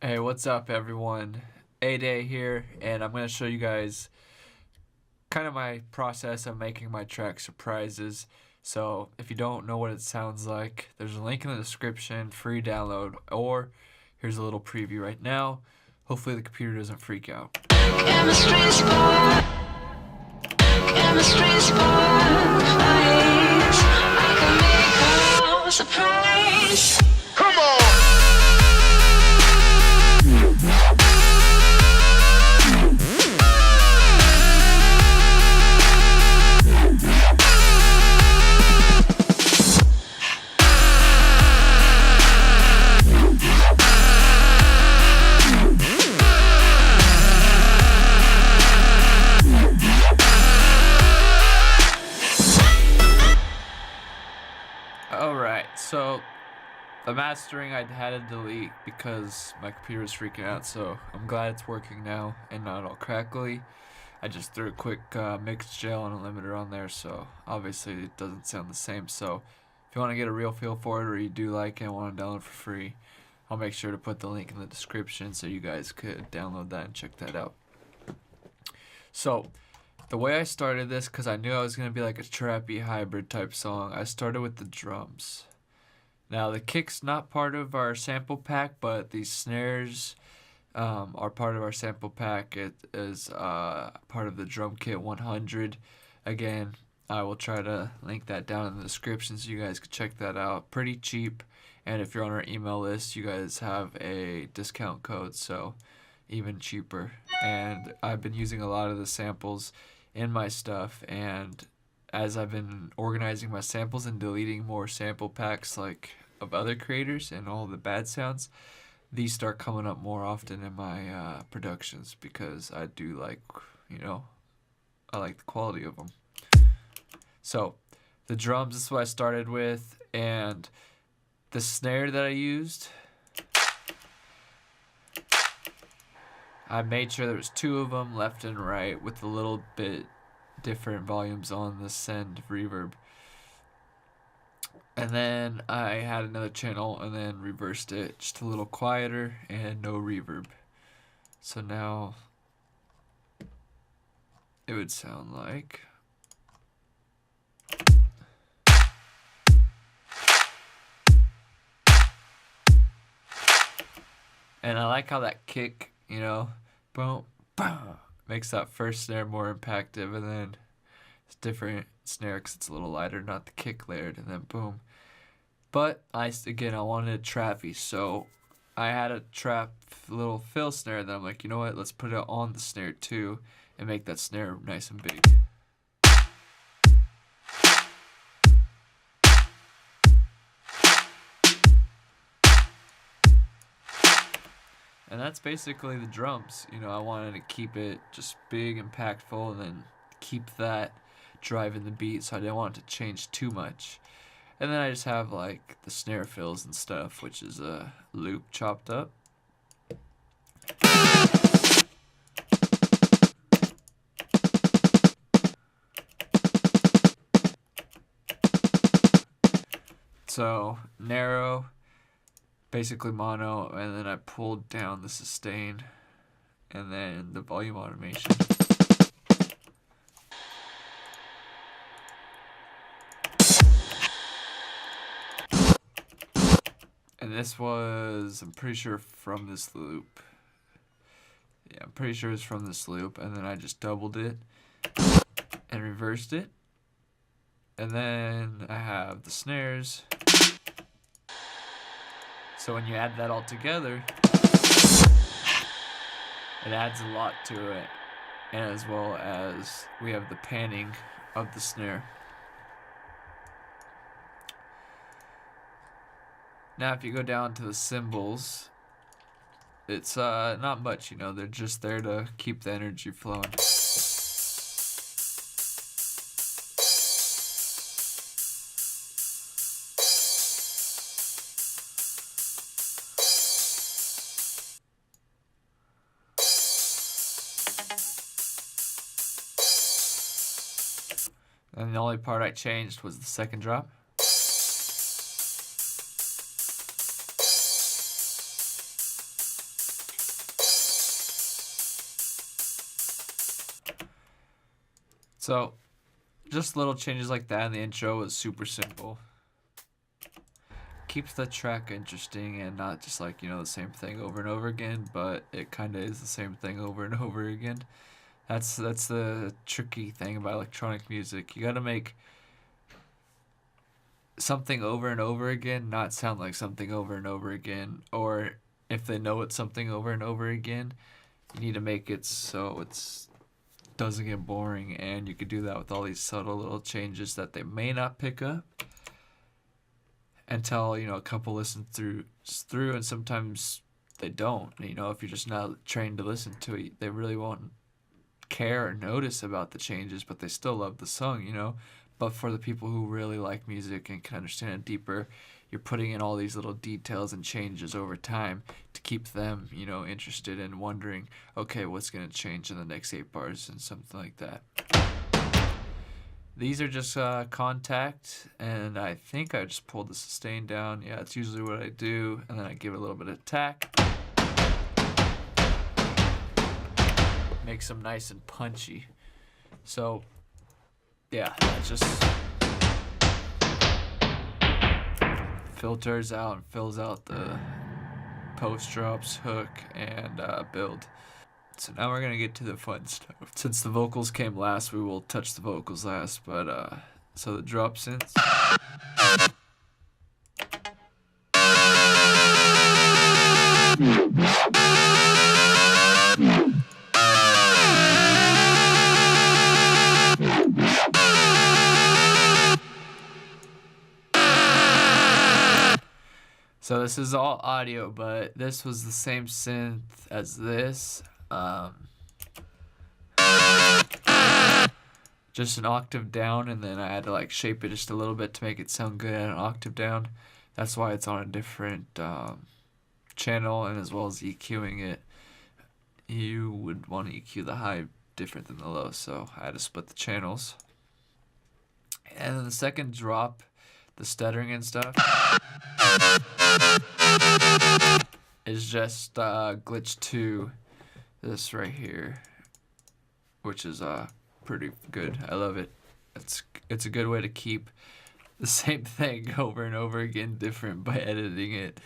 Hey, what's up everyone? ADAY here, and I'm going to show you guys kind of my process of making my track Surprises. So if you don't know what it sounds like, there's a link in the description, free download, or here's a little preview right now. Hopefully the computer doesn't freak out. Chemistry spark, chemistry spark, flies. I can make a surprise. Come on! Alright, so the mastering I had to delete because my computer was freaking out, so I'm glad it's working now and not all crackly. I just threw a quick mix gel and a limiter on there, so obviously it doesn't sound the same. So if you want to get a real feel for it, or you do like it and want to download for free, I'll make sure to put the link in the description so you guys could download that and check that out. So the way I started this, because I knew I was going to be like a trappy hybrid type song, I started with the drums. Now the kick's not part of our sample pack, but these snares are part of our sample pack. It is part of the drum kit 100. Again, I will try to link that down in the description so you guys can check that out. Pretty cheap, and if you're on our email list, you guys have a discount code, so even cheaper. And I've been using a lot of the samples in my stuff, and as I've been organizing my samples and deleting more sample packs like of other creators and all the bad sounds, these start coming up more often in my productions because I do like, I like the quality of them. So the drums, this is what I started with, and the snare that I used, I made sure there was two of them, left and right, with a little bit different volumes on the send reverb. And then I had another channel and then reversed it just a little quieter and no reverb. So now it would sound like. And I like how that kick, boom, boom, makes that first snare more impactful, and then it's different snare because it's a little lighter, not the kick layered, and then boom. But I wanted it trappy, so I had a trap little fill snare. Then I'm like, you know what? Let's put it on the snare too, and make that snare nice and big. And that's basically the drums. I wanted to keep it just big, impactful, and then keep that driving the beat, so I didn't want it to change too much. And then I just have like the snare fills and stuff, which is a loop chopped up. So narrow, basically mono, and then I pulled down the sustain and then the volume automation. And this was, I'm pretty sure, from this loop. Yeah, I'm pretty sure it's from this loop. And then I just doubled it and reversed it. And then I have the snares. So when you add that all together, it adds a lot to it. And as well as we have the panning of the snare. Now if you go down to the cymbals, it's not much, they're just there to keep the energy flowing. And the only part I changed was the second drop. So just little changes like that in the intro was super simple. Keeps the track interesting and not just like, the same thing over and over again, but it kind of is the same thing over and over again. That's the tricky thing about electronic music. You got to make something over and over again not sound like something over and over again, or if they know it's something over and over again, you need to make it so it's doesn't get boring. And you could do that with all these subtle little changes that they may not pick up until a couple listen through, and sometimes they don't. If you're just not trained to listen to it, they really won't care or notice about the changes, but they still love the song. But for the people who really like music and can understand it deeper, you're putting in all these little details and changes over time to keep them, interested and wondering, okay, what's going to change in the next 8 bars and something like that. These are just contact, and I think I just pulled the sustain down. Yeah, it's usually what I do, and then I give it a little bit of attack. Makes them nice and punchy. So, yeah, that just filters out and fills out the post drops, hook, and build. So now we're gonna get to the fun stuff. Since the vocals came last, we will touch the vocals last. But so the drop synths. So this is all audio, but this was the same synth as this. Just an octave down, and then I had to shape it just a little bit to make it sound good at an octave down. That's why it's on a different channel, and as well as EQing it, you would want to EQ the high different than the low, so I had to split the channels. And then the second drop, the stuttering and stuff, is just glitch 2, this right here, which is pretty good. I love it. It's a good way to keep the same thing over and over again different by editing it,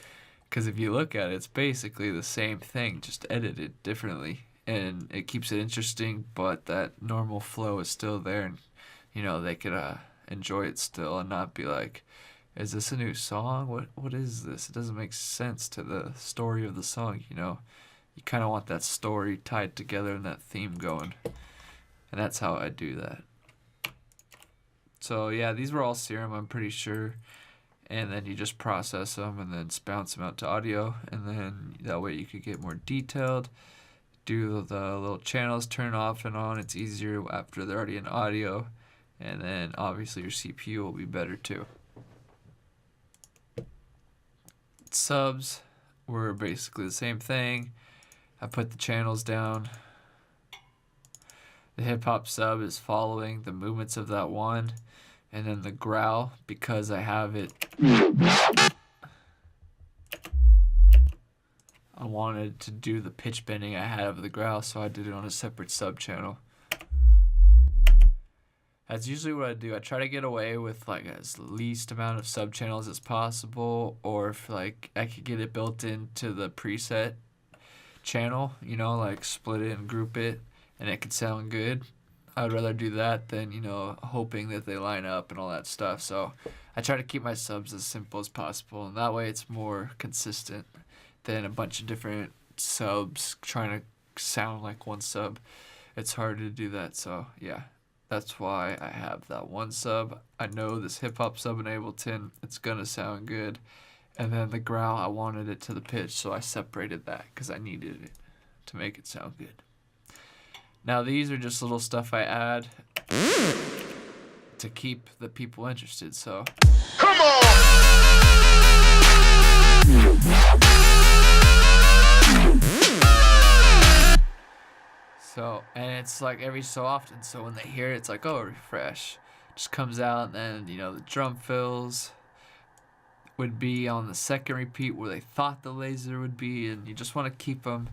because if you look at it, it's basically the same thing, just edited differently, and it keeps it interesting, but that normal flow is still there, and they could enjoy it still and not be like, is this a new song? What is this? It doesn't make sense to the story of the song. You kind of want that story tied together and that theme going, and that's how I do that. So yeah, these were all Serum, I'm pretty sure, and then you just process them and then bounce them out to audio, and then that way you could get more detailed, do the little channels turn off and on. It's easier after they're already in audio, and then obviously your CPU will be better too. Subs were basically the same thing. I put the channels down. The hip hop sub is following the movements of that one, and then the growl, because I have it, I wanted to do the pitch bending I had of the growl, so I did it on a separate sub channel. That's usually what I do. I try to get away with as least amount of sub channels as possible, or if I could get it built into the preset channel, split it and group it, and it could sound good. I'd rather do that than, hoping that they line up and all that stuff. So I try to keep my subs as simple as possible, and that way it's more consistent than a bunch of different subs trying to sound like one sub. It's hard to do that, so yeah. That's why I have that one sub. I know this hip-hop sub in Ableton, it's gonna sound good. And then the growl, I wanted it to the pitch, so I separated that because I needed it to make it sound good. Now these are just little stuff I add to keep the people interested, so. Come on! So, and it's every so often, so when they hear it, it's oh, refresh. Just comes out, and then, the drum fills would be on the second repeat where they thought the laser would be, and you just want to keep them,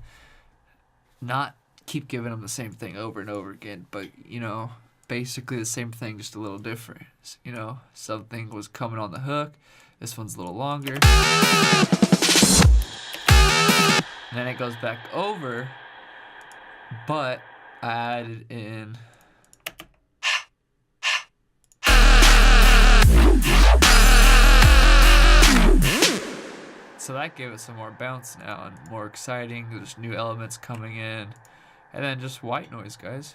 not keep giving them the same thing over and over again, but, basically the same thing, just a little different. You know, something was coming on the hook. This one's a little longer. And then it goes back over, but I added in so that gave it some more bounce now and more exciting. There's new elements coming in. And then just white noise, guys.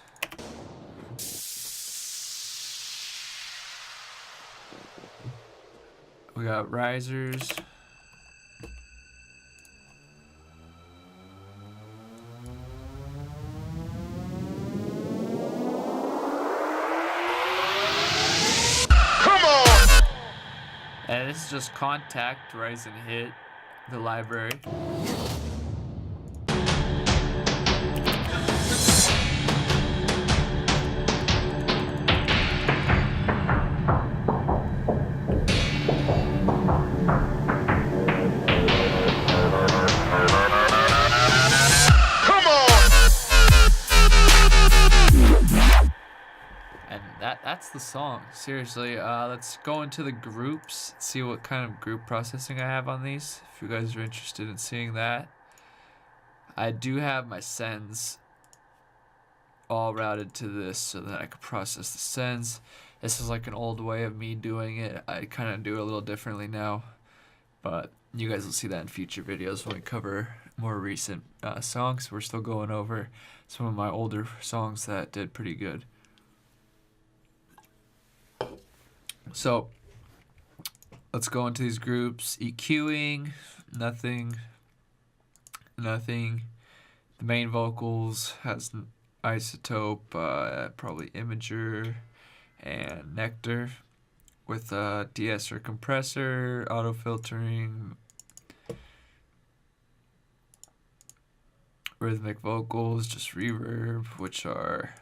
We got risers. And this is just contact, rise and hit, the library. That's the song. Seriously, let's go into the groups, see what kind of group processing I have on these, if you guys are interested in seeing that. I do have my sends all routed to this so that I could process the sends. This is like an old way of me doing it. I kind of do it a little differently now, but you guys will see that in future videos when we cover more recent songs. We're still going over some of my older songs that did pretty good. So let's go into these groups. EQing, nothing. The main vocals has Isotope, probably Imager, and Nectar with de-esser compressor, auto filtering, rhythmic vocals, just reverb, which are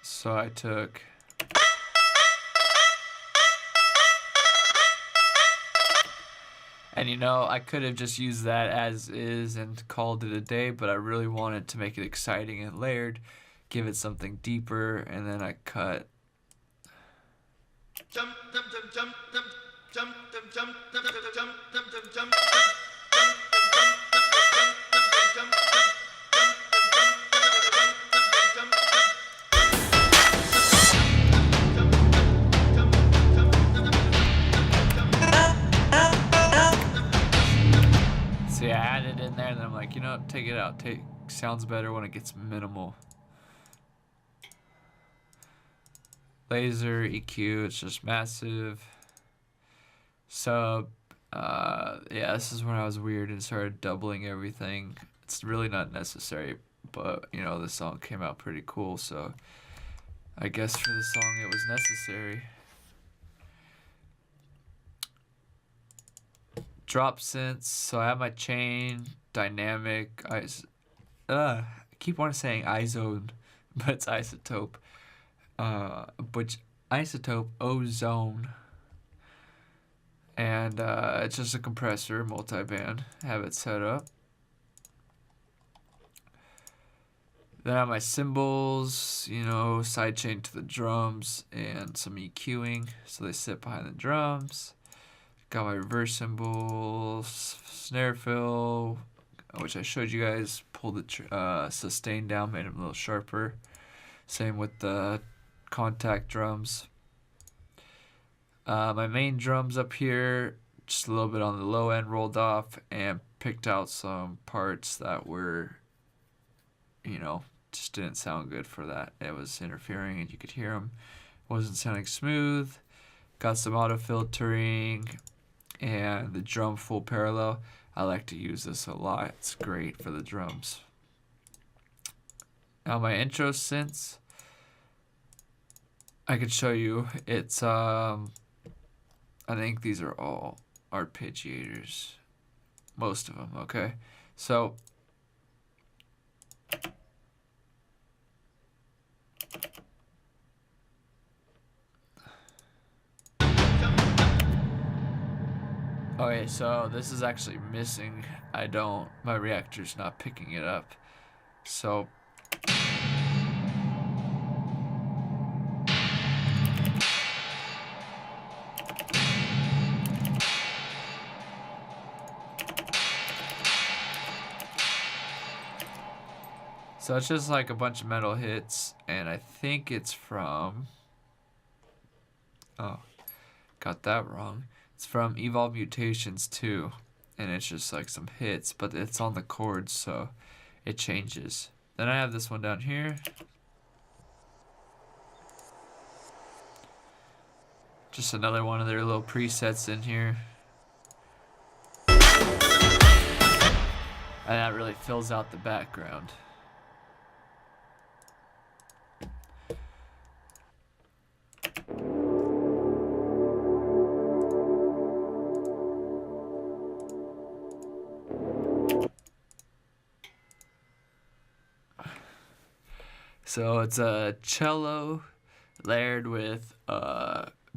so I took and you know, I could have just used that as is and called it a day, but I really wanted to make it exciting and layered, give it something deeper, and then I cut see, I added in there, and then I'm like, you know what, take it out. Sounds better when it gets minimal. Laser, EQ, it's just massive. Sub, yeah, this is when I was weird and started doubling everything. It's really not necessary, but, you know, the song came out pretty cool, so I guess for the song it was necessary. Drop synths, so I have my chain, dynamic, I keep on saying izone, but it's isotope. Which isotope, ozone. And it's just a compressor, multi-band, have it set up. Then I have my cymbals, you know, sidechain to the drums, and some EQing, so they sit behind the drums. Got my reverse cymbals, snare fill, which I showed you guys, pulled the sustain down, made them a little sharper. Same with the contact drums. My main drums up here, just a little bit on the low end rolled off, and picked out some parts that were, you know, just didn't sound good for that. It was interfering and you could hear them. Wasn't sounding smooth. Got some auto filtering and the drum full parallel. I like to use this a lot. It's great for the drums. Now my intro synths, I could show you. It's I think these are all arpeggiators, most of them. Okay, so Okay, so this is actually missing. My reactor's not picking it up. So it's just like a bunch of metal hits, and I think it's from... Oh, got that wrong. It's from Evolve Mutations 2, and it's just like some hits, but it's on the chords, so it changes. Then I have this one down here. Just another one of their little presets in here. And that really fills out the background. So it's a cello layered with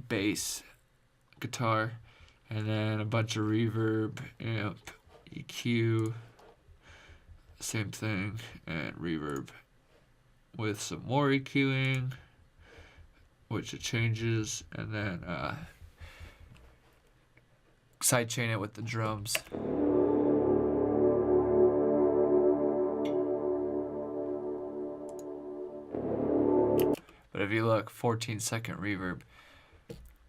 bass guitar, and then a bunch of reverb, amp, EQ, same thing, and reverb with some more EQing, which it changes, and then sidechain it with the drums. But if you look, 14-second reverb.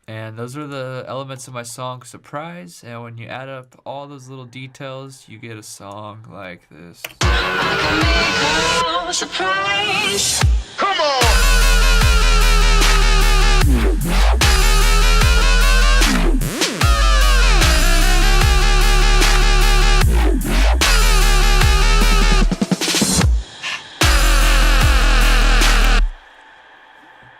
And those are the elements of my song Surprise, and when you add up all those little details, you get a song like this. Surprise. Come on!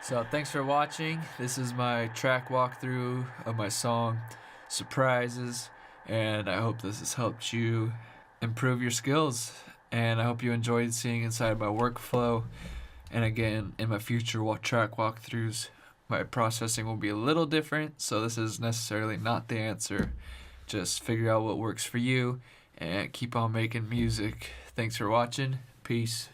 So thanks for watching. This is my track walkthrough of my song Surprises, and I hope this has helped you improve your skills, and I hope you enjoyed seeing inside my workflow. And again, in my future track walkthroughs, my processing will be a little different, so this is necessarily not the answer. Just figure out what works for you and keep on making music. Thanks for watching. Peace.